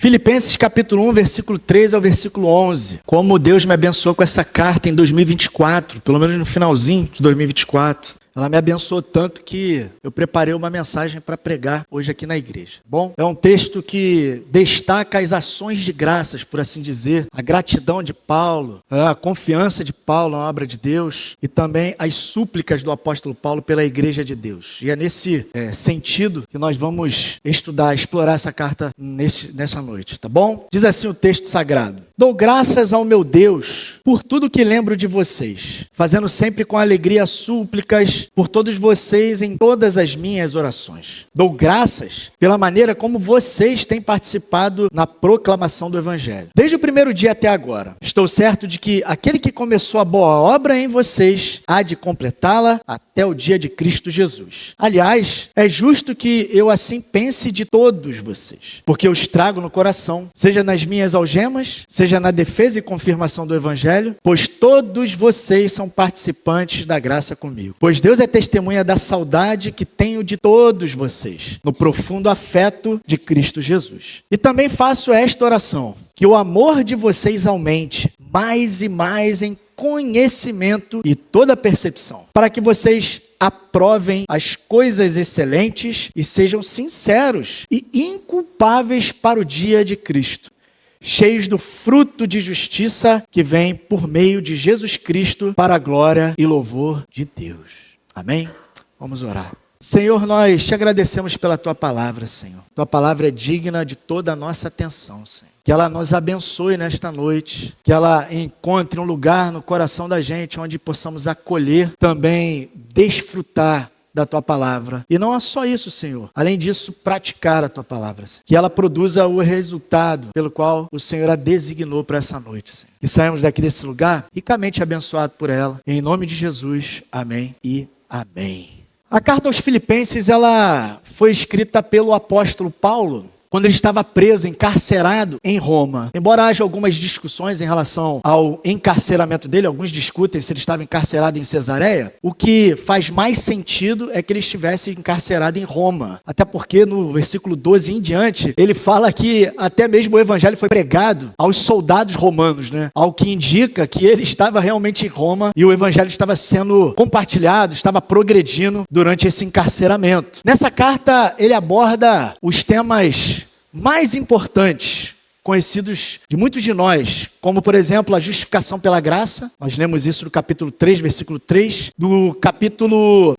Filipenses capítulo 1, versículo 13 ao versículo 11. Como Deus me abençoou com essa carta em 2024, pelo menos no finalzinho de 2024. Ela me abençoou tanto que eu preparei uma mensagem para pregar hoje aqui na igreja. Bom, é um texto que destaca as ações de graças, por assim dizer, a gratidão de Paulo, a confiança de Paulo na obra de Deus e também as súplicas do apóstolo Paulo pela igreja de Deus. E é nesse sentido que nós vamos estudar, explorar essa carta nessa noite, tá bom? Diz assim o texto sagrado: Dou graças ao meu Deus por tudo que lembro de vocês, fazendo sempre com alegria súplicas por todos vocês em todas as minhas orações. Dou graças pela maneira como vocês têm participado na proclamação do Evangelho. Desde o primeiro dia até agora, estou certo de que aquele que começou a boa obra em vocês há de completá-la até o dia de Cristo Jesus. Aliás, é justo que eu assim pense de todos vocês, porque eu os trago no coração, seja nas minhas algemas, seja na defesa e confirmação do Evangelho, pois todos vocês são participantes da graça comigo. Pois Deus é testemunha da saudade que tenho de todos vocês, no profundo afeto de Cristo Jesus. E também faço esta oração: que o amor de vocês aumente mais e mais em conhecimento e toda percepção, para que vocês aprovem as coisas excelentes e sejam sinceros e inculpáveis para o dia de Cristo, cheios do fruto de justiça que vem por meio de Jesus Cristo para a glória e louvor de Deus. Amém? Vamos orar. Senhor, nós te agradecemos pela Tua palavra, Senhor. Tua palavra é digna de toda a nossa atenção, Senhor. Que ela nos abençoe nesta noite, que ela encontre um lugar no coração da gente onde possamos acolher, também desfrutar da Tua palavra. E não é só isso, Senhor. Além disso, praticar a Tua palavra, Senhor. Que ela produza o resultado pelo qual o Senhor a designou para essa noite, Senhor. Que saímos daqui desse lugar ricamente abençoado por ela. Em nome de Jesus, amém e amém. A carta aos Filipenses, ela foi escrita pelo apóstolo Paulo quando ele estava preso, encarcerado em Roma. Embora haja algumas discussões em relação ao encarceramento dele, alguns discutem se ele estava encarcerado em Cesareia, o que faz mais sentido é que ele estivesse encarcerado em Roma. Até porque no versículo 12 em diante, ele fala que até mesmo o evangelho foi pregado aos soldados romanos, né? Ao que indica que ele estava realmente em Roma e o evangelho estava sendo compartilhado, estava progredindo durante esse encarceramento. Nessa carta, ele aborda os temas mais importantes, conhecidos de muitos de nós, como, por exemplo, a justificação pela graça. Nós lemos isso no capítulo 3, versículo 3. Do capítulo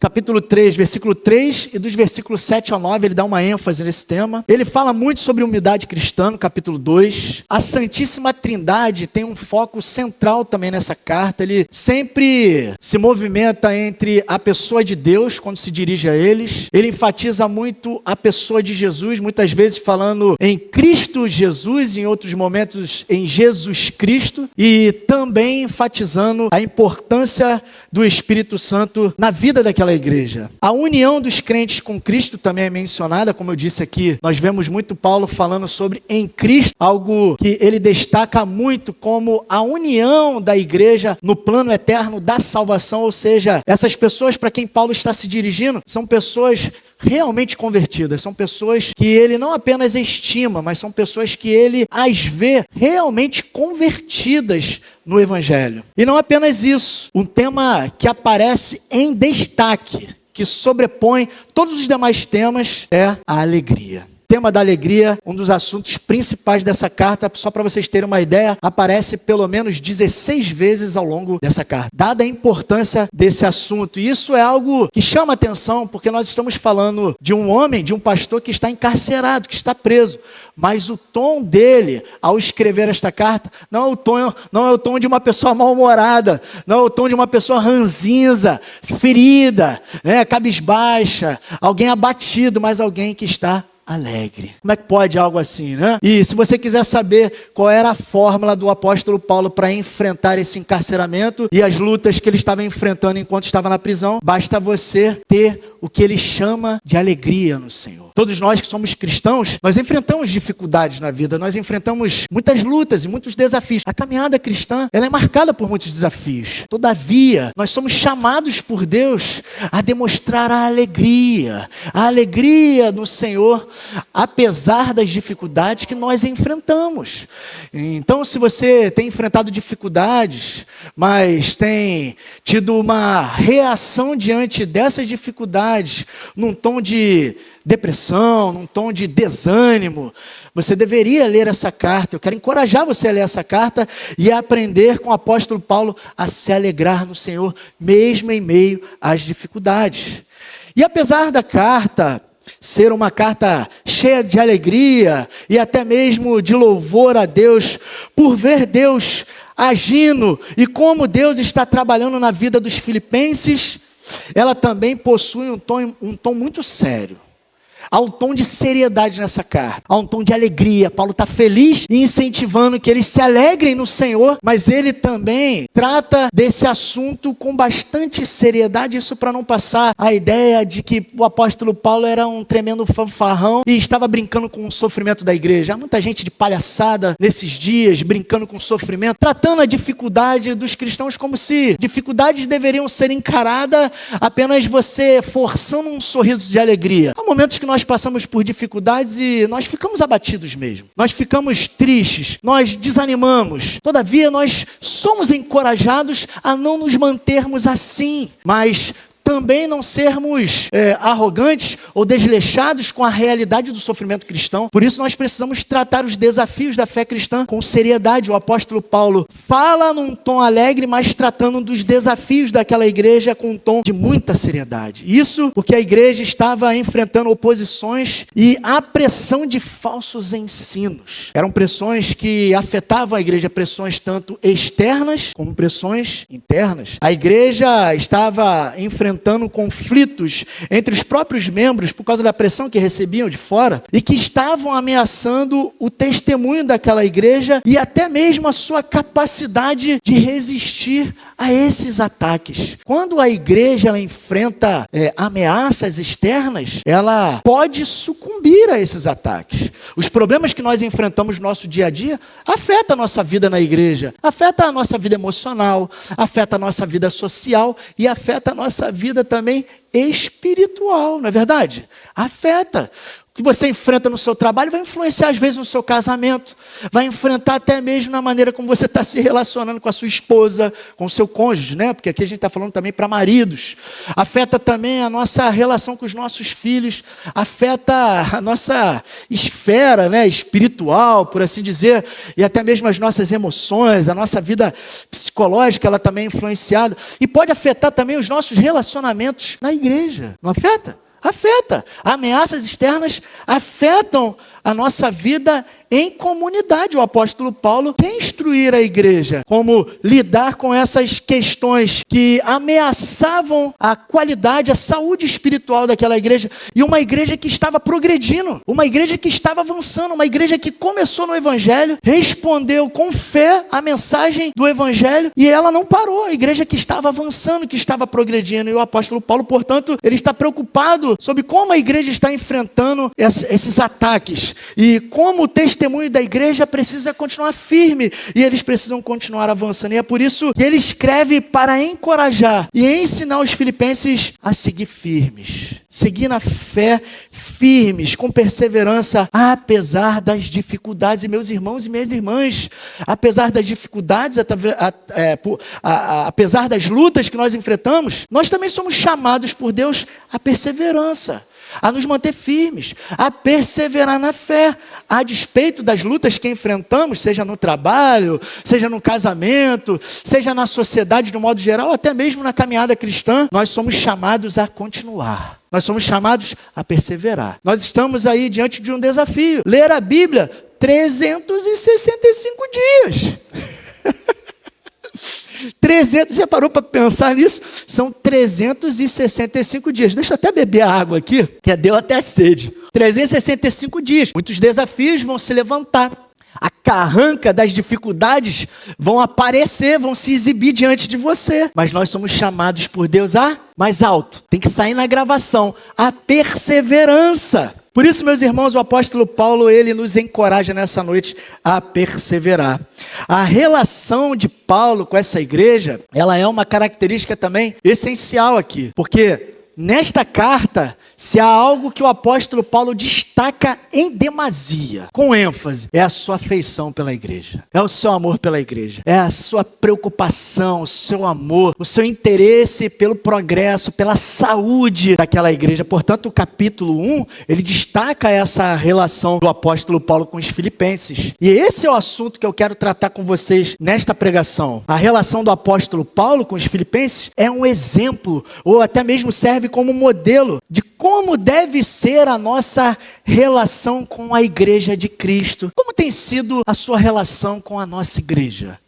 3, versículo 3, e dos versículos 7 ao 9, ele dá uma ênfase nesse tema. Ele fala muito sobre humildade cristã, no capítulo 2. A Santíssima Trindade tem um foco central também nessa carta. Ele sempre se movimenta entre a pessoa de Deus, quando se dirige a eles. Ele enfatiza muito a pessoa de Jesus, muitas vezes falando em Cristo Jesus, em outros momentos em Jesus Cristo, e também enfatizando a importância do Espírito Santo na vida daquela igreja. A união dos crentes com Cristo também é mencionada, como eu disse aqui. Nós vemos muito Paulo falando sobre em Cristo, algo que ele destaca muito como a união da igreja no plano eterno da salvação, ou seja, essas pessoas para quem Paulo está se dirigindo são pessoas realmente convertidas, são pessoas que ele não apenas estima, mas são pessoas que ele as vê realmente convertidas no Evangelho. E não apenas isso, um tema que aparece em destaque, que sobrepõe todos os demais temas, é a alegria. O tema da alegria, um dos assuntos principais dessa carta, só para vocês terem uma ideia, aparece pelo menos 16 vezes ao longo dessa carta. Dada a importância desse assunto, e isso é algo que chama atenção, porque nós estamos falando de um homem, de um pastor que está encarcerado, que está preso. Mas o tom dele, ao escrever esta carta, não é o tom de uma pessoa mal-humorada, não é o tom de uma pessoa ranzinza, ferida, cabisbaixa, alguém abatido, mas alguém que está alegre. Como é que pode algo assim, né? E se você quiser saber qual era a fórmula do apóstolo Paulo para enfrentar esse encarceramento e as lutas que ele estava enfrentando enquanto estava na prisão, basta você ter o que ele chama de alegria no Senhor. Todos nós que somos cristãos, nós enfrentamos dificuldades na vida, nós enfrentamos muitas lutas e muitos desafios. A caminhada cristã, ela é marcada por muitos desafios. Todavia, nós somos chamados por Deus a demonstrar a alegria no Senhor, apesar das dificuldades que nós enfrentamos. Então, se você tem enfrentado dificuldades, mas tem tido uma reação diante dessas dificuldades, num tom de depressão, num tom de desânimo, você deveria ler essa carta. Eu quero encorajar você a ler essa carta e a aprender com o apóstolo Paulo a se alegrar no Senhor, mesmo em meio às dificuldades. E apesar da carta ser uma carta cheia de alegria e até mesmo de louvor a Deus, por ver Deus agindo e como Deus está trabalhando na vida dos filipenses, ela também possui um tom muito sério. Há um tom de seriedade nessa carta, há um tom de alegria. Paulo está feliz e incentivando que eles se alegrem no Senhor, mas ele também trata desse assunto com bastante seriedade, isso para não passar a ideia de que o apóstolo Paulo era um tremendo fanfarrão e estava brincando com o sofrimento da igreja. Há muita gente de palhaçada nesses dias, brincando com o sofrimento, tratando a dificuldade dos cristãos como se dificuldades deveriam ser encaradas apenas você forçando um sorriso de alegria. Há momentos que nós passamos por dificuldades e nós ficamos abatidos mesmo. Nós ficamos tristes, nós desanimamos. Todavia, nós somos encorajados a não nos mantermos assim, mas também não sermos arrogantes ou desleixados com a realidade do sofrimento cristão. Por isso nós precisamos tratar os desafios da fé cristã com seriedade. O apóstolo Paulo fala num tom alegre, mas tratando dos desafios daquela igreja com um tom de muita seriedade. Isso porque a igreja estava enfrentando oposições e a pressão de falsos ensinos. Eram pressões que afetavam a igreja, pressões tanto externas como pressões internas. A igreja estava enfrentando conflitos entre os próprios membros por causa da pressão que recebiam de fora e que estavam ameaçando o testemunho daquela igreja e até mesmo a sua capacidade de resistir a esses ataques. Quando a igreja ela enfrenta ameaças externas, ela pode sucumbir a esses ataques. Os problemas que nós enfrentamos no nosso dia a dia afetam a nossa vida na igreja, afeta a nossa vida emocional, afeta a nossa vida social e afeta a nossa vida também espiritual, não é verdade? Afeta. O que você enfrenta no seu trabalho vai influenciar às vezes no seu casamento, vai enfrentar até mesmo na maneira como você está se relacionando com a sua esposa, com o seu cônjuge, né? Porque aqui a gente está falando também para maridos. Afeta também a nossa relação com os nossos filhos, afeta a nossa esfera, né, espiritual, por assim dizer, e até mesmo as nossas emoções, a nossa vida psicológica, ela também é influenciada, e pode afetar também os nossos relacionamentos na igreja, não afeta? Afeta. Ameaças externas afetam a nossa vida em comunidade. O apóstolo Paulo quer instruir a igreja como lidar com essas questões que ameaçavam a qualidade, a saúde espiritual daquela igreja. E uma igreja que estava progredindo, uma igreja que estava avançando, uma igreja que começou no evangelho, respondeu com fé à mensagem do evangelho e ela não parou. A igreja que estava avançando, que estava progredindo. E o apóstolo Paulo, portanto, ele está preocupado sobre como a igreja está enfrentando esses ataques e como o testemunho da igreja precisa continuar firme e eles precisam continuar avançando. E é por isso que ele escreve para encorajar e ensinar os filipenses a seguir firmes, seguir na fé firmes, com perseverança, apesar das dificuldades. E meus irmãos e minhas irmãs, apesar das dificuldades, apesar das lutas que nós enfrentamos, nós também somos chamados por Deus à perseverança, a nos manter firmes, a perseverar na fé, a despeito das lutas que enfrentamos, seja no trabalho, seja no casamento, seja na sociedade de um modo geral, até mesmo na caminhada cristã, nós somos chamados a continuar. Nós somos chamados a perseverar. Nós estamos aí diante de um desafio. Ler a Bíblia 365 dias. 300, já parou para pensar nisso? São 365 dias. Deixa eu até beber a água aqui, que deu até sede. 365 dias. Muitos desafios vão se levantar. A carranca das dificuldades vão aparecer, vão se exibir diante de você. Mas nós somos chamados por Deus a mais alto. Tem que sair na gravação. A perseverança. Por isso, meus irmãos, o apóstolo Paulo, ele nos encoraja nessa noite a perseverar. A relação de Paulo com essa igreja, ela é uma característica também essencial aqui, porque nesta carta, se há algo que o apóstolo Paulo destaca em demasia, com ênfase, é a sua afeição pela igreja, é o seu amor pela igreja, é a sua preocupação, o seu amor, o seu interesse pelo progresso, pela saúde daquela igreja. Portanto, o capítulo 1, ele destaca essa relação do apóstolo Paulo com os filipenses. E esse é o assunto que eu quero tratar com vocês nesta pregação. A relação do apóstolo Paulo com os filipenses é um exemplo, ou até mesmo serve como modelo de como deve ser a nossa relação com a igreja de Cristo. Como tem sido a sua relação com a nossa igreja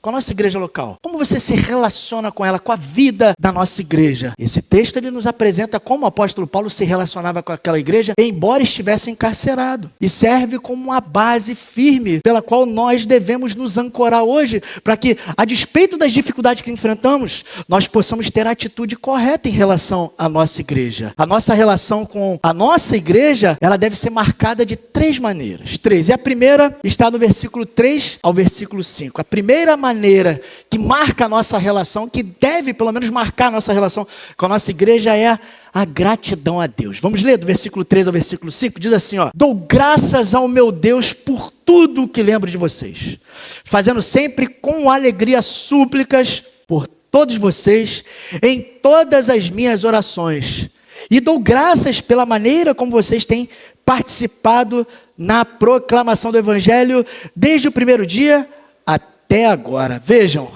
local? Como você se relaciona com ela, com a vida da nossa igreja? Esse texto ele nos apresenta como o apóstolo Paulo se relacionava com aquela igreja, embora estivesse encarcerado. E serve como uma base firme pela qual nós devemos nos ancorar hoje, para que, a despeito das dificuldades que enfrentamos, nós possamos ter a atitude correta em relação à nossa igreja. A nossa relação com a nossa igreja, ela deve ser marcada de 3 maneiras. E a primeira está no versículo 3 ao versículo 5. A primeira maneira que marca a nossa relação, que deve pelo menos marcar a nossa relação com a nossa igreja, é a gratidão a Deus. Vamos ler do versículo 3 ao versículo 5? Diz assim, ó: dou graças ao meu Deus por tudo o que lembro de vocês, fazendo sempre com alegria súplicas por todos vocês em todas as minhas orações. E dou graças pela maneira como vocês têm participado na proclamação do Evangelho desde o primeiro dia até agora. Vejam,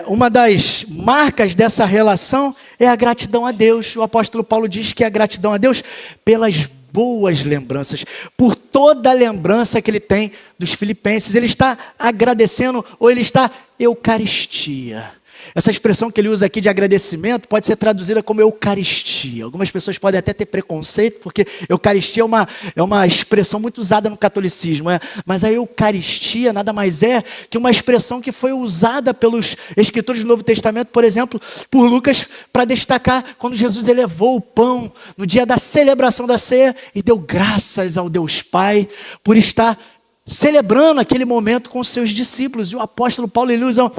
uma das marcas dessa relação é a gratidão a Deus. O apóstolo Paulo diz que a gratidão a Deus pelas boas lembranças, por toda a lembrança que ele tem dos filipenses. Ele está agradecendo, ou ele está Eucaristia. Essa expressão que ele usa aqui de agradecimento pode ser traduzida como Eucaristia. Algumas pessoas podem até ter preconceito, porque Eucaristia é uma expressão muito usada no catolicismo. Mas a Eucaristia nada mais é que uma expressão que foi usada pelos escritores do Novo Testamento, por exemplo, por Lucas, para destacar quando Jesus elevou o pão no dia da celebração da ceia e deu graças ao Deus Pai por estar celebrando aquele momento com seus discípulos. E o apóstolo Paulo, ele usa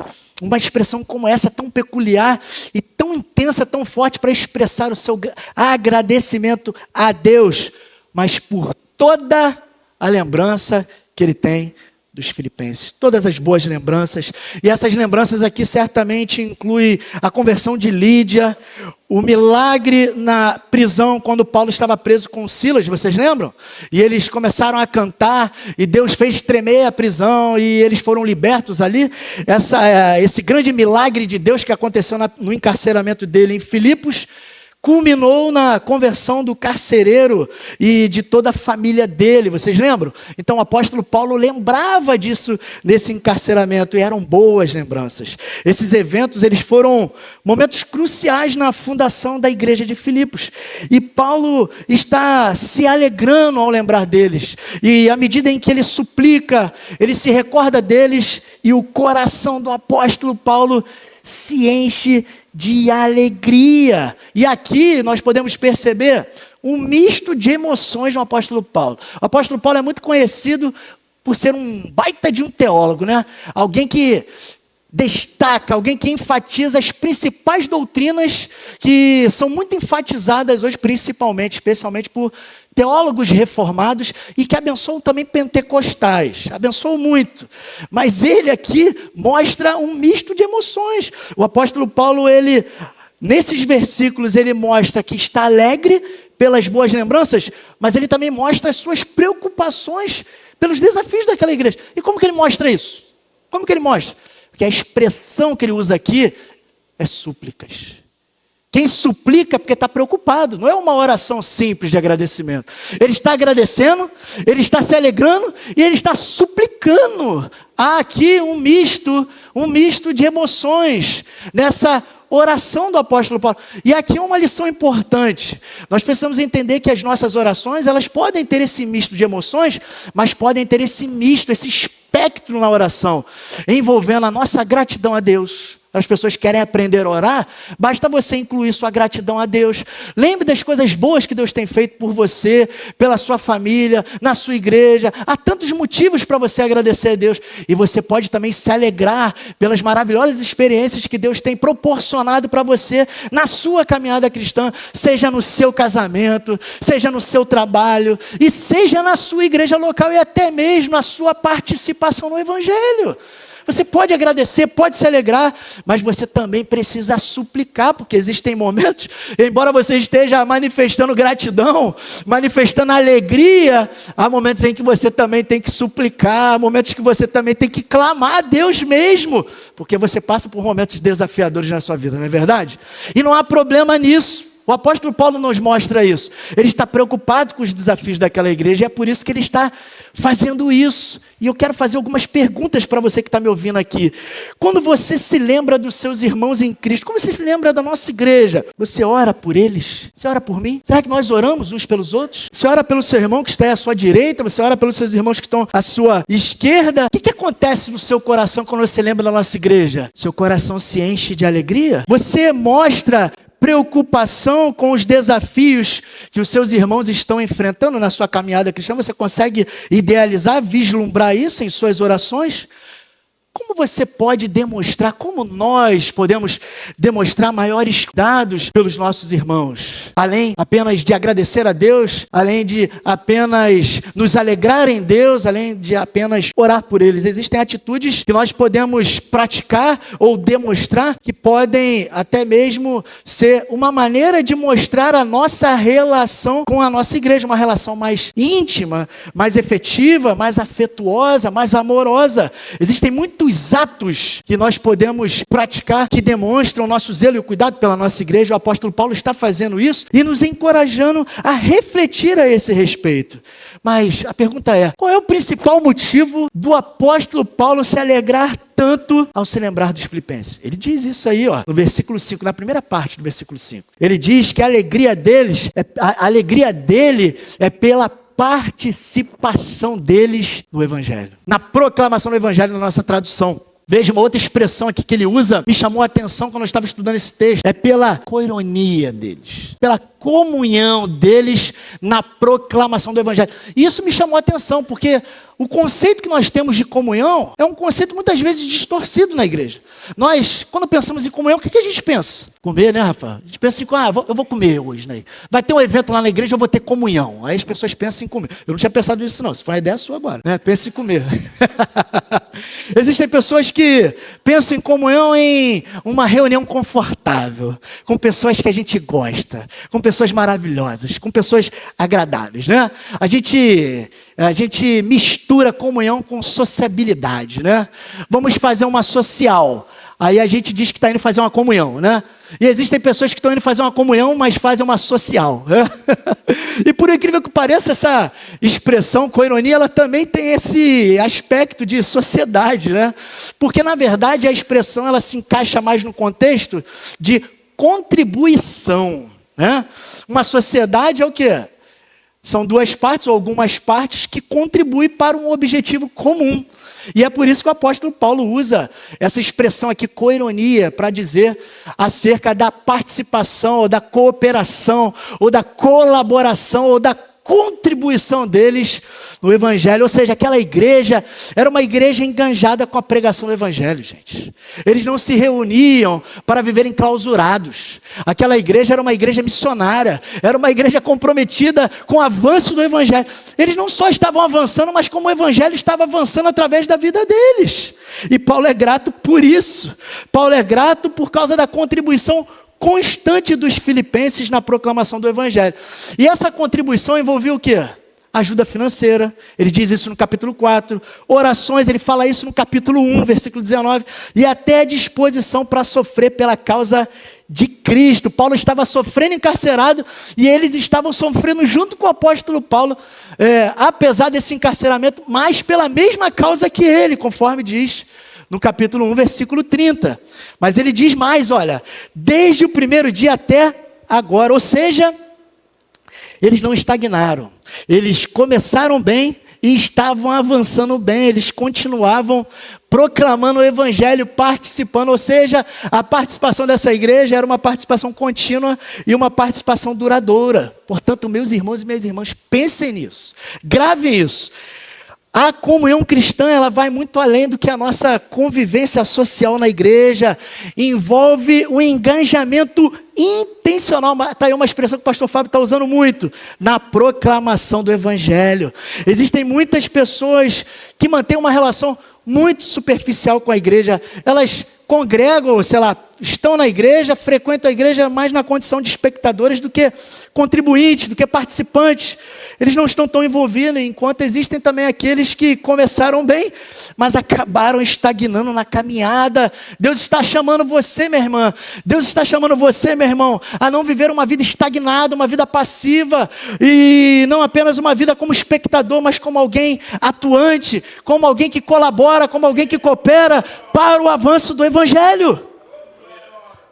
uma expressão como essa, tão peculiar e tão intensa, tão forte, para expressar o seu agradecimento a Deus, mas por toda a lembrança que ele tem dos filipenses, todas as boas lembranças. E essas lembranças aqui certamente incluem a conversão de Lídia, o milagre na prisão quando Paulo estava preso com Silas, vocês lembram? E eles começaram a cantar e Deus fez tremer a prisão e eles foram libertos ali. Esse grande milagre de Deus que aconteceu no encarceramento dele em Filipos culminou na conversão do carcereiro e de toda a família dele, vocês lembram? Então o apóstolo Paulo lembrava disso nesse encarceramento, e eram boas lembranças. Esses eventos, eles foram momentos cruciais na fundação da igreja de Filipos, e Paulo está se alegrando ao lembrar deles, e à medida em que ele suplica, ele se recorda deles, e o coração do apóstolo Paulo se enche de alegria. E aqui nós podemos perceber um misto de emoções no apóstolo Paulo. O apóstolo Paulo é muito conhecido por ser um baita de um teólogo, né? Alguém que destaca, alguém que enfatiza as principais doutrinas que são muito enfatizadas hoje, especialmente por teólogos reformados, e que abençoam também pentecostais, abençoam muito. Mas ele aqui mostra um misto de emoções. O apóstolo Paulo, nesses versículos, ele mostra que está alegre pelas boas lembranças, mas ele também mostra as suas preocupações pelos desafios daquela igreja. E como que ele mostra isso? Como que ele mostra? Porque a expressão que ele usa aqui é súplicas. Quem suplica porque está preocupado, não é uma oração simples de agradecimento. Ele está agradecendo, ele está se alegrando e ele está suplicando. Há aqui um misto de emoções nessa oração do apóstolo Paulo. E aqui é uma lição importante. Nós precisamos entender que as nossas orações, elas podem ter esse misto de emoções, mas podem ter esse misto, esse espectro na oração, envolvendo a nossa gratidão a Deus, as pessoas querem aprender a orar, basta você incluir sua gratidão a Deus. Lembre das coisas boas que Deus tem feito por você, pela sua família, na sua igreja. Há tantos motivos para você agradecer a Deus. E você pode também se alegrar pelas maravilhosas experiências que Deus tem proporcionado para você na sua caminhada cristã, seja no seu casamento, seja no seu trabalho, e seja na sua igreja local e até mesmo na sua participação no Evangelho. Você pode agradecer, pode se alegrar, mas você também precisa suplicar, porque existem momentos, embora você esteja manifestando gratidão, manifestando alegria, há momentos em que você também tem que suplicar, há momentos que você também tem que clamar a Deus mesmo, porque você passa por momentos desafiadores na sua vida, não é verdade? E não há problema nisso. O apóstolo Paulo nos mostra isso. Ele está preocupado com os desafios daquela igreja e é por isso que ele está fazendo isso. E eu quero fazer algumas perguntas para você que está me ouvindo aqui. Quando você se lembra dos seus irmãos em Cristo, como você se lembra da nossa igreja? Você ora por eles? Você ora por mim? Será que nós oramos uns pelos outros? Você ora pelo seu irmão que está à sua direita? Você ora pelos seus irmãos que estão à sua esquerda? O que acontece no seu coração quando você lembra da nossa igreja? Seu coração se enche de alegria? Você mostra preocupação com os desafios que os seus irmãos estão enfrentando na sua caminhada cristã? Você consegue idealizar, vislumbrar isso em suas orações? Como você pode demonstrar, como nós podemos demonstrar maiores cuidados pelos nossos irmãos? Além apenas de agradecer a Deus, além de apenas nos alegrar em Deus, além de apenas orar por eles. Existem atitudes que nós podemos praticar ou demonstrar que podem até mesmo ser uma maneira de mostrar a nossa relação com a nossa igreja, uma relação mais íntima, mais efetiva, mais afetuosa, mais amorosa. Existem muitos atos que nós podemos praticar que demonstram o nosso zelo e o cuidado pela nossa igreja. O apóstolo Paulo está fazendo isso e nos encorajando a refletir a esse respeito. Mas a pergunta é, qual é o principal motivo do apóstolo Paulo se alegrar tanto ao se lembrar dos filipenses? Ele diz isso aí, no versículo 5, na primeira parte do versículo 5. Ele diz que a alegria dele é pela participação deles no Evangelho, na proclamação do Evangelho na nossa tradução. Veja uma outra expressão aqui que ele usa, me chamou a atenção quando eu estava estudando esse texto. É pela coinonia deles, pela comunhão deles na proclamação do Evangelho. E isso me chamou a atenção, porque o conceito que nós temos de comunhão é um conceito muitas vezes distorcido na igreja. Nós, quando pensamos em comunhão, o que a gente pensa? Comer, né, Rafa? A gente pensa assim, eu vou comer hoje, né? Vai ter um evento lá na igreja, eu vou ter comunhão. Aí as pessoas pensam em comer. Eu não tinha pensado nisso não, se foi uma ideia sua agora, né? Pensa em comer. Existem pessoas que pensam em comunhão em uma reunião confortável, com pessoas que a gente gosta, com pessoas maravilhosas, com pessoas agradáveis, né? A gente mistura comunhão com sociabilidade, né? Vamos fazer uma social. Aí a gente diz que está indo fazer uma comunhão, né? E existem pessoas que estão indo fazer uma comunhão, mas fazem uma social, né? E por incrível que pareça, essa expressão coinonia, ela também tem esse aspecto de sociedade, né? Porque, na verdade, a expressão ela se encaixa mais no contexto de contribuição, né? Uma sociedade é o quê? São duas partes ou algumas partes que contribuem para um objetivo comum. E é por isso que o apóstolo Paulo usa essa expressão aqui, coinonia, para dizer acerca da participação, ou da cooperação, ou da colaboração, ou da contribuição deles no Evangelho. Ou seja, aquela igreja era uma igreja enganjada com a pregação do Evangelho, gente. Eles não se reuniam para viverem clausurados. Aquela igreja era uma igreja missionária, era uma igreja comprometida com o avanço do Evangelho. Eles não só estavam avançando, mas como o Evangelho estava avançando através da vida deles. E Paulo é grato por isso. Paulo é grato por causa da contribuição constante dos filipenses na proclamação do Evangelho. E essa contribuição envolvia o quê? Ajuda financeira, ele diz isso no capítulo 4, orações, ele fala isso no capítulo 1, versículo 19, e até a disposição para sofrer pela causa de Cristo. Paulo estava sofrendo encarcerado e eles estavam sofrendo junto com o apóstolo Paulo, apesar desse encarceramento, mas pela mesma causa que ele, conforme diz no capítulo 1, versículo 30. Mas ele diz mais, olha, desde o primeiro dia até agora, ou seja, eles não estagnaram. Eles começaram bem e estavam avançando bem, eles continuavam proclamando o evangelho, participando, ou seja, a participação dessa igreja era uma participação contínua e uma participação duradoura. Portanto, meus irmãos e minhas irmãs, pensem nisso, gravem isso. A comunhão cristã, ela vai muito além do que a nossa convivência social na igreja, envolve um engajamento intencional, está aí uma expressão que o pastor Fábio está usando muito, na proclamação do evangelho. Existem muitas pessoas que mantêm uma relação muito superficial com a igreja, elas congregam, sei lá, estão na igreja, frequentam a igreja mais na condição de espectadores do que contribuintes, do que participantes. Eles não estão tão envolvidos, enquanto existem também aqueles que começaram bem, mas acabaram estagnando na caminhada. Deus está chamando você, minha irmã, Deus está chamando você, meu irmão, a não viver uma vida estagnada, uma vida passiva, e não apenas uma vida como espectador, mas como alguém atuante, como alguém que colabora, como alguém que coopera para o avanço do evangelho.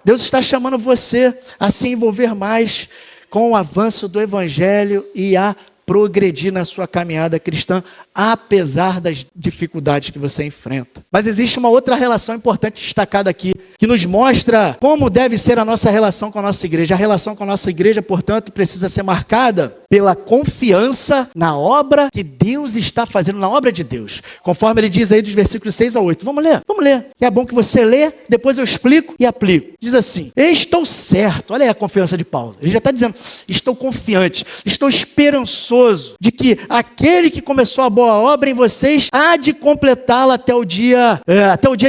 Deus está chamando você a se envolver mais com o avanço do evangelho e a progredir na sua caminhada cristã, apesar das dificuldades que você enfrenta. Mas existe uma outra relação importante destacada aqui, que nos mostra como deve ser a nossa relação com a nossa igreja. A relação com a nossa igreja, portanto, precisa ser marcada pela confiança na obra que Deus está fazendo, na obra de Deus. Conforme ele diz aí dos versículos 6 a 8. Vamos ler? Vamos ler. É bom que você lê, depois eu explico e aplico. Diz assim: estou certo. Olha aí a confiança de Paulo. Ele já está dizendo, estou confiante, estou esperançoso de que aquele que começou a boa obra em vocês há de completá-la até o dia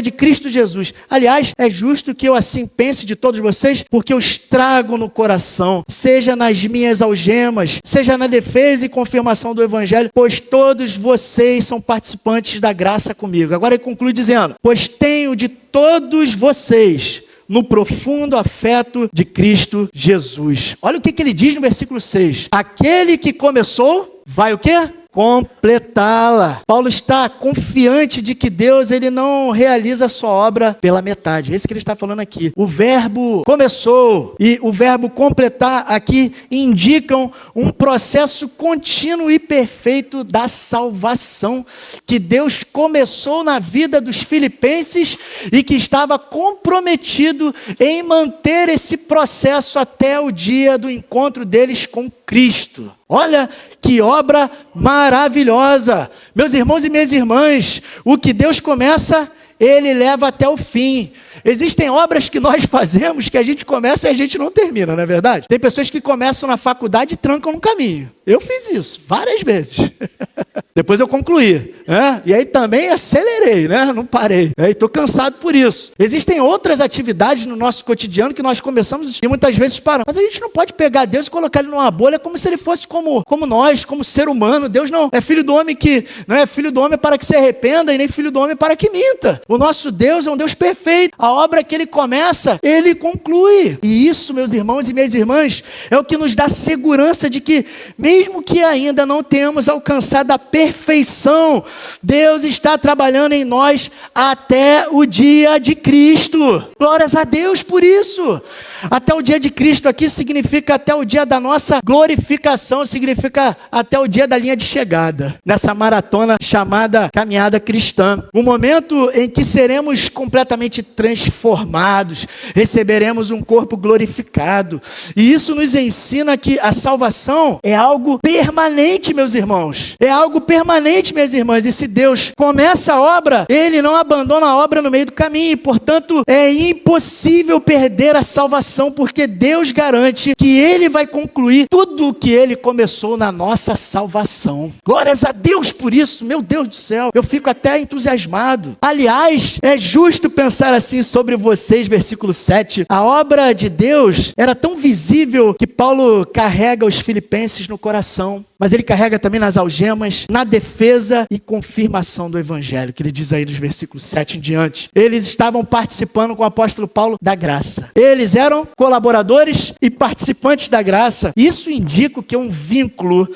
de Cristo Jesus. Aliás, é justo que eu assim pense de todos vocês, porque eu estrago no coração, seja nas minhas algemas, seja na defesa e confirmação do evangelho, pois todos vocês são participantes da graça comigo. Agora ele conclui dizendo: pois tenho de todos vocês no profundo afeto de Cristo Jesus. Olha o que ele diz no versículo 6. Aquele que começou, vai o quê? Completá-la. Paulo está confiante de que Deus, ele não realiza a sua obra pela metade. É isso que ele está falando aqui. O verbo começou e o verbo completar aqui indicam um processo contínuo e perfeito da salvação que Deus começou na vida dos filipenses e que estava comprometido em manter esse processo até o dia do encontro deles com Cristo. Olha que obra maravilhosa. Meus irmãos e minhas irmãs, o que Deus começa, Ele leva até o fim. Existem obras que nós fazemos que a gente começa e a gente não termina, não é verdade? Tem pessoas que começam na faculdade e trancam no caminho. Eu fiz isso várias vezes. Depois eu concluí, né? E aí também acelerei, né? Não parei. E estou cansado por isso. Existem outras atividades no nosso cotidiano que nós começamos e muitas vezes paramos. Mas a gente não pode pegar Deus e colocar Ele numa bolha como se Ele fosse como nós, como ser humano. Deus não é filho do homem não é filho do homem para que se arrependa e nem filho do homem para que minta. O nosso Deus é um Deus perfeito. A obra que Ele começa, Ele conclui. E isso, meus irmãos e minhas irmãs, é o que nos dá segurança de que, mesmo que ainda não tenhamos alcançado a perfeição, Deus está trabalhando em nós até o dia de Cristo. Glórias a Deus por isso. Até o dia de Cristo aqui significa até o dia da nossa glorificação, significa até o dia da linha de chegada, nessa maratona chamada caminhada cristã. O momento em que seremos completamente transformados, receberemos um corpo glorificado. E isso nos ensina que a salvação é algo permanente, meus irmãos. É algo permanente, minhas irmãs. E se Deus começa a obra, Ele não abandona a obra no meio do caminho. E, portanto, é impossível perder a salvação, porque Deus garante que Ele vai concluir tudo o que Ele começou na nossa salvação. Glórias a Deus por isso, meu Deus do céu. Eu fico até entusiasmado. Aliás, é justo pensar assim sobre vocês, versículo 7. A obra de Deus era tão visível que Paulo carrega os filipenses no coração, mas ele carrega também nas algemas, na defesa e confirmação do evangelho, que ele diz aí dos versículos 7 em diante. Eles estavam participando com o apóstolo Paulo da graça. Eles eram colaboradores e participantes da graça. Isso indica que é um vínculo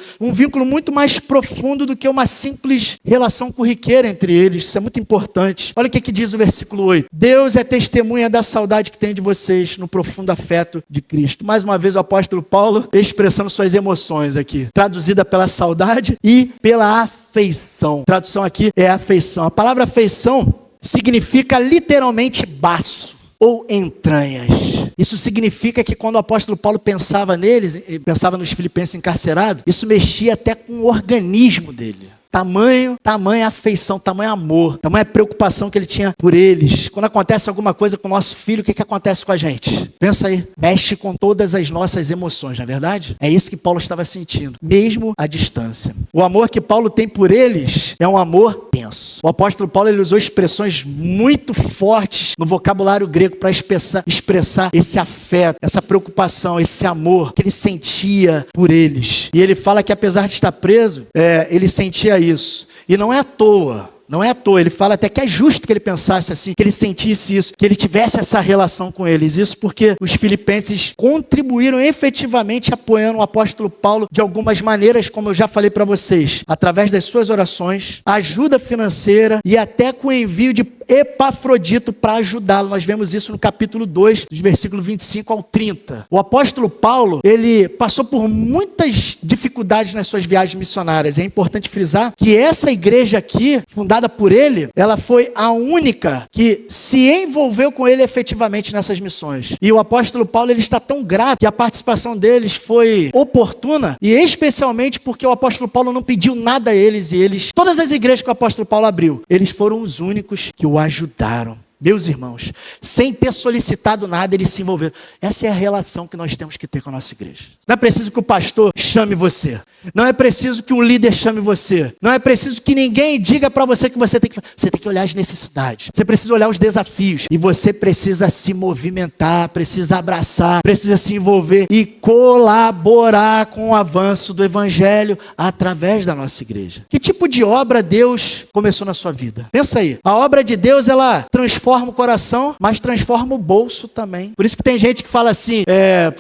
muito mais profundo do que uma simples relação corriqueira entre eles. Isso é muito importante. Olha o que diz o versículo 8. Deus é testemunha da saudade que tem de vocês no profundo afeto de Cristo. Mais uma vez o apóstolo Paulo expressando suas emoções aqui. Traduzida movida pela saudade e pela afeição. A tradução aqui é afeição. A palavra afeição significa literalmente baço ou entranhas. Isso significa que quando o apóstolo Paulo pensava neles, pensava nos filipenses encarcerados, isso mexia até com o organismo dele. Tamanha afeição, tamanho amor, tamanha preocupação que ele tinha por eles. Quando acontece alguma coisa com o nosso filho, o que acontece com a gente? Pensa aí, mexe com todas as nossas emoções, não é verdade? É isso que Paulo estava sentindo, mesmo à distância. O amor que Paulo tem por eles é um amor tenso. O apóstolo Paulo ele usou expressões muito fortes no vocabulário grego para expressar esse afeto, essa preocupação, esse amor que ele sentia por eles. E ele fala que apesar de estar preso, ele sentia isso. E não é à toa. Não é à toa, ele fala até que é justo que ele pensasse assim, que ele sentisse isso, que ele tivesse essa relação com eles. Isso porque os filipenses contribuíram efetivamente apoiando o apóstolo Paulo de algumas maneiras, como eu já falei para vocês, através das suas orações, ajuda financeira e até com o envio de Epafrodito para ajudá-lo. Nós vemos isso no capítulo 2, dos versículos 25 ao 30. O apóstolo Paulo, ele passou por muitas dificuldades nas suas viagens missionárias. É importante frisar que essa igreja aqui, fundada por ele, ela foi a única que se envolveu com ele efetivamente nessas missões. E o apóstolo Paulo, ele está tão grato que a participação deles foi oportuna, e especialmente porque o apóstolo Paulo não pediu nada a eles, todas as igrejas que o apóstolo Paulo abriu, eles foram os únicos que o ajudaram. Meus irmãos, sem ter solicitado nada, eles se envolveram. Essa é a relação que nós temos que ter com a nossa igreja. Não é preciso que o pastor chame você. Não é preciso que um líder chame você. Não é preciso que ninguém diga para você que você tem que fazer. Você tem que olhar as necessidades. Você precisa olhar os desafios. E você precisa se movimentar, precisa abraçar, precisa se envolver e colaborar com o avanço do evangelho através da nossa igreja. Que tipo de obra Deus começou na sua vida? Pensa aí. A obra de Deus, ela transforma o coração, mas transforma o bolso também. Por isso que tem gente que fala assim,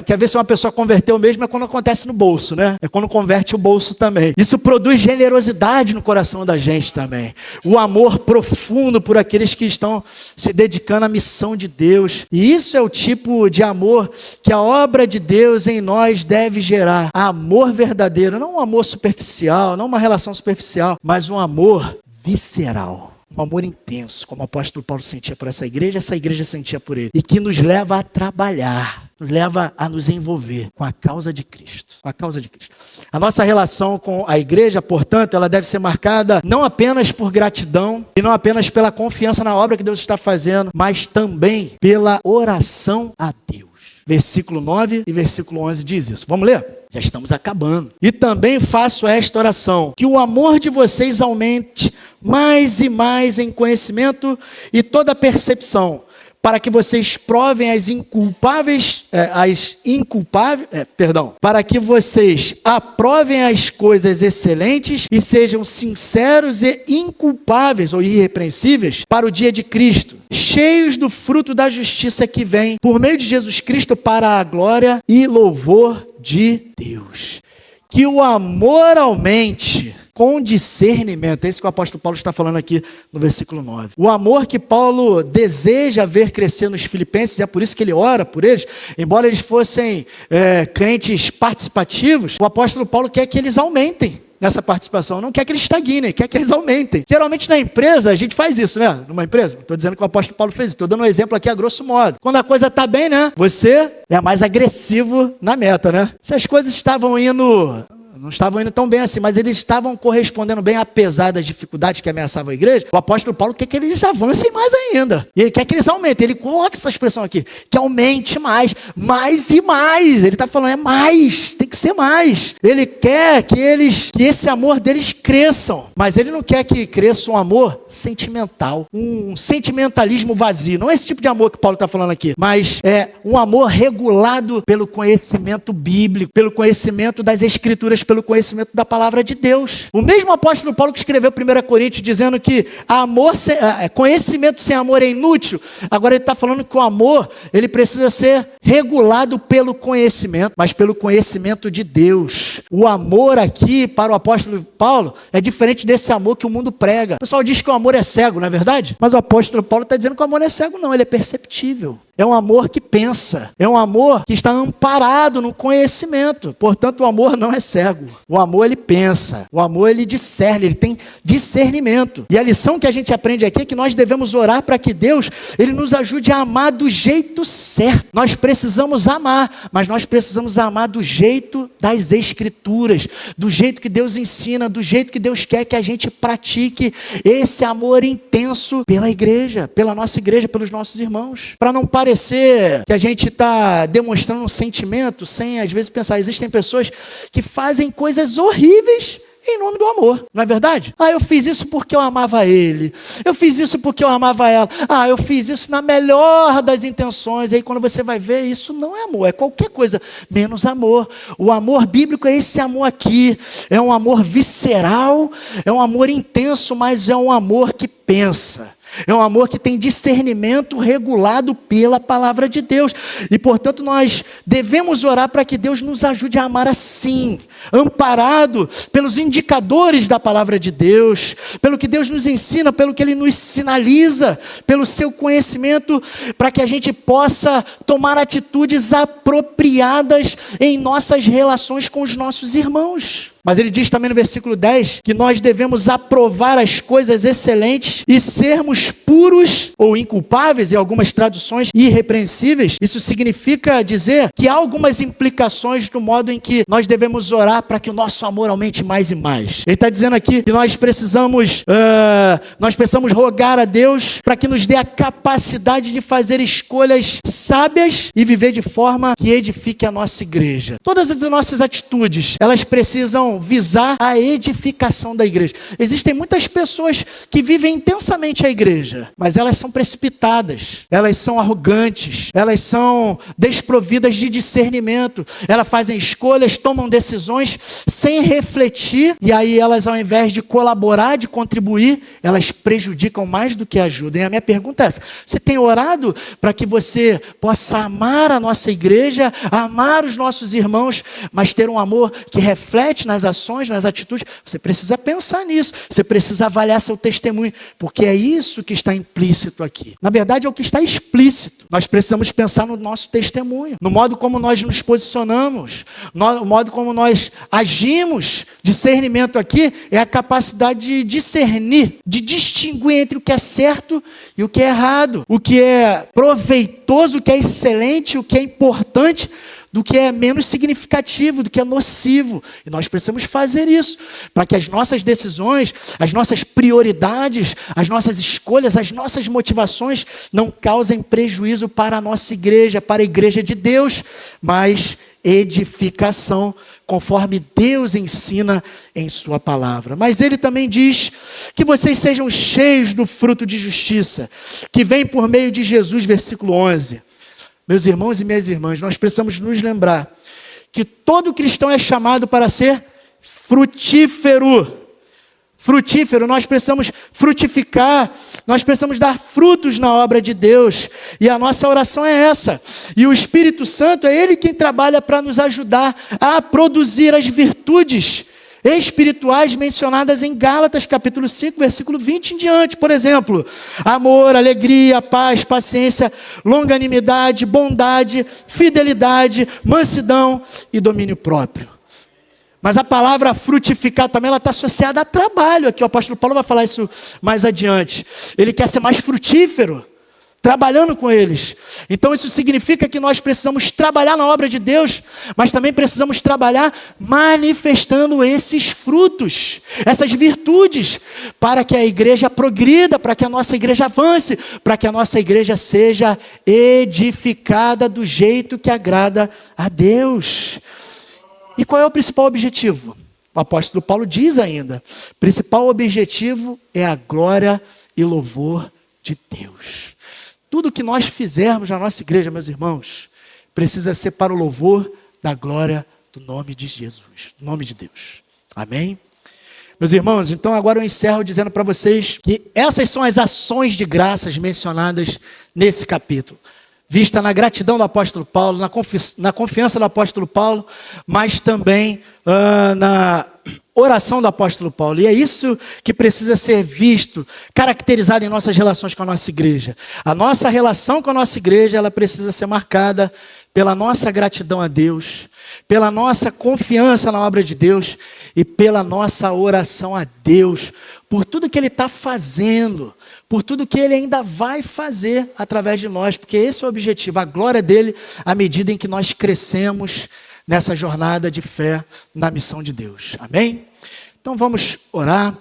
quer ver se uma pessoa converteu mesmo, é quando acontece no bolso, né? É quando converte o bolso também. Isso produz generosidade no coração da gente também. O amor profundo por aqueles que estão se dedicando à missão de Deus. E isso é o tipo de amor que a obra de Deus em nós deve gerar. Amor verdadeiro, não um amor superficial, não uma relação superficial, mas um amor visceral. Um amor intenso, como o apóstolo Paulo sentia por essa igreja sentia por ele. E que nos leva a trabalhar, nos leva a nos envolver com a causa de Cristo. Com a causa de Cristo. A nossa relação com a igreja, portanto, ela deve ser marcada não apenas por gratidão e não apenas pela confiança na obra que Deus está fazendo, mas também pela oração a Deus. Versículo 9 e versículo 11 diz isso. Vamos ler? Já estamos acabando. E também faço esta oração, que o amor de vocês aumente mais e mais em conhecimento e toda percepção, para que vocês provem para que vocês aprovem as coisas excelentes e sejam sinceros e inculpáveis ou irrepreensíveis para o dia de Cristo, cheios do fruto da justiça que vem por meio de Jesus Cristo para a glória e louvor de Deus. Que o amor aumente com discernimento. É isso que o apóstolo Paulo está falando aqui no versículo 9. O amor que Paulo deseja ver crescer nos filipenses, é por isso que ele ora por eles, embora eles fossem crentes participativos, o apóstolo Paulo quer que eles aumentem nessa participação, não quer que eles estagnem, quer que eles aumentem. Geralmente na empresa, a gente faz isso, né? Numa empresa, estou dizendo que o apóstolo Paulo fez isso, estou dando um exemplo aqui a grosso modo. Quando a coisa está bem, né? Você é mais agressivo na meta, né? Se as coisas não estavam indo tão bem assim, mas eles estavam correspondendo bem, apesar das dificuldades que ameaçavam a igreja, o apóstolo Paulo quer que eles avancem mais ainda. E ele quer que eles aumentem. Ele coloca essa expressão aqui, que aumente mais e mais. Ele está falando, é mais, tem que ser mais. Ele quer que esse amor deles cresçam, mas ele não quer que cresça um amor sentimental, um sentimentalismo vazio. Não é esse tipo de amor que Paulo está falando aqui, mas é um amor regulado pelo conhecimento bíblico, pelo conhecimento das escrituras, pelo conhecimento da palavra de Deus. O mesmo apóstolo Paulo que escreveu 1 Coríntios dizendo que conhecimento sem amor é inútil, agora ele está falando que o amor ele precisa ser regulado pelo conhecimento, mas pelo conhecimento de Deus. O amor aqui, para o apóstolo Paulo, é diferente desse amor que o mundo prega. O pessoal diz que o amor é cego, não é verdade? Mas o apóstolo Paulo está dizendo que o amor não é cego, não, ele é perceptível. É um amor que pensa, é um amor que está amparado no conhecimento. Portanto, o amor não é cego. O amor, ele pensa, o amor, ele discerne, ele tem discernimento. E a lição que a gente aprende aqui é que nós devemos orar para que Deus, ele nos ajude a amar do jeito certo. Nós precisamos amar, mas nós precisamos amar do jeito das Escrituras, do jeito que Deus ensina, do jeito que Deus quer que a gente pratique esse amor intenso pela igreja, pela nossa igreja, pelos nossos irmãos. Para não parecer que a gente está demonstrando um sentimento sem, às vezes, pensar. Existem pessoas que fazem coisas horríveis em nome do amor, não é verdade? Eu fiz isso porque eu amava ele. Eu fiz isso porque eu amava ela. Eu fiz isso na melhor das intenções. E aí quando você vai ver, isso não é amor, é qualquer coisa menos amor. O amor bíblico é esse amor aqui. É um amor visceral, é um amor intenso, mas é um amor que pensa. É um amor que tem discernimento regulado pela palavra de Deus. E, portanto, nós devemos orar para que Deus nos ajude a amar assim, amparado pelos indicadores da palavra de Deus, pelo que Deus nos ensina, pelo que Ele nos sinaliza, pelo seu conhecimento, para que a gente possa tomar atitudes apropriadas em nossas relações com os nossos irmãos. Mas ele diz também no versículo 10 que nós devemos aprovar as coisas excelentes e sermos puros ou inculpáveis, em algumas traduções irrepreensíveis. Isso significa dizer que há algumas implicações no modo em que nós devemos orar para que o nosso amor aumente mais e mais. Ele está dizendo aqui que nós precisamos rogar a Deus para que nos dê a capacidade de fazer escolhas sábias e viver de forma que edifique a nossa igreja. Todas as nossas atitudes, elas precisam visar a edificação da igreja. Existem muitas pessoas que vivem intensamente a igreja, mas elas são precipitadas, elas são arrogantes, elas são desprovidas de discernimento, elas fazem escolhas, tomam decisões sem refletir, e aí elas, ao invés de colaborar, de contribuir, elas prejudicam mais do que ajudam. E a minha pergunta é essa: você tem orado para que você possa amar a nossa igreja, amar os nossos irmãos, mas ter um amor que reflete nas ações, nas atitudes? Você precisa pensar nisso, você precisa avaliar seu testemunho, porque é isso que está implícito aqui. Na verdade, é o que está explícito. Nós precisamos pensar no nosso testemunho, no modo como nós nos posicionamos, no modo como nós agimos. Discernimento aqui é a capacidade de discernir, de distinguir entre o que é certo e o que é errado, o que é proveitoso, o que é excelente, o que é importante, do que é menos significativo, do que é nocivo. E nós precisamos fazer isso, para que as nossas decisões, as nossas prioridades, as nossas escolhas, as nossas motivações não causem prejuízo para a nossa igreja, para a igreja de Deus, mas edificação, conforme Deus ensina em sua palavra. Mas ele também diz que vocês sejam cheios do fruto de justiça, que vem por meio de Jesus, versículo 11. Meus irmãos e minhas irmãs, nós precisamos nos lembrar que todo cristão é chamado para ser frutífero. Frutífero, nós precisamos frutificar, nós precisamos dar frutos na obra de Deus. E a nossa oração é essa. E o Espírito Santo é Ele quem trabalha para nos ajudar a produzir as virtudes espirituais mencionadas em Gálatas capítulo 5, versículo 20 em diante. Por exemplo, amor, alegria, paz, paciência, longanimidade, bondade, fidelidade, mansidão e domínio próprio. Mas a palavra frutificar também, ela está associada a trabalho. Aqui o apóstolo Paulo vai falar isso mais adiante. Ele quer ser mais frutífero, trabalhando com eles. Então isso significa que nós precisamos trabalhar na obra de Deus, mas também precisamos trabalhar manifestando esses frutos, essas virtudes, para que a igreja progrida, para que a nossa igreja avance, para que a nossa igreja seja edificada do jeito que agrada a Deus. E qual é o principal objetivo? O apóstolo Paulo diz ainda: o principal objetivo é a glória e louvor de Deus. Tudo que nós fizermos na nossa igreja, meus irmãos, precisa ser para o louvor da glória do nome de Jesus, do nome de Deus. Amém? Meus irmãos, então agora eu encerro dizendo para vocês que essas são as ações de graças mencionadas nesse capítulo. vista na gratidão do apóstolo Paulo, na confiança do apóstolo Paulo, mas também na oração do apóstolo Paulo. E é isso que precisa ser visto, caracterizado em nossas relações com a nossa igreja. A nossa relação com a nossa igreja, ela precisa ser marcada pela nossa gratidão a Deus, pela nossa confiança na obra de Deus e pela nossa oração a Deus, por tudo que Ele está fazendo, por tudo que Ele ainda vai fazer através de nós, porque esse é o objetivo, a glória dEle, à medida em que nós crescemos nessa jornada de fé na missão de Deus. Amém? Então vamos orar.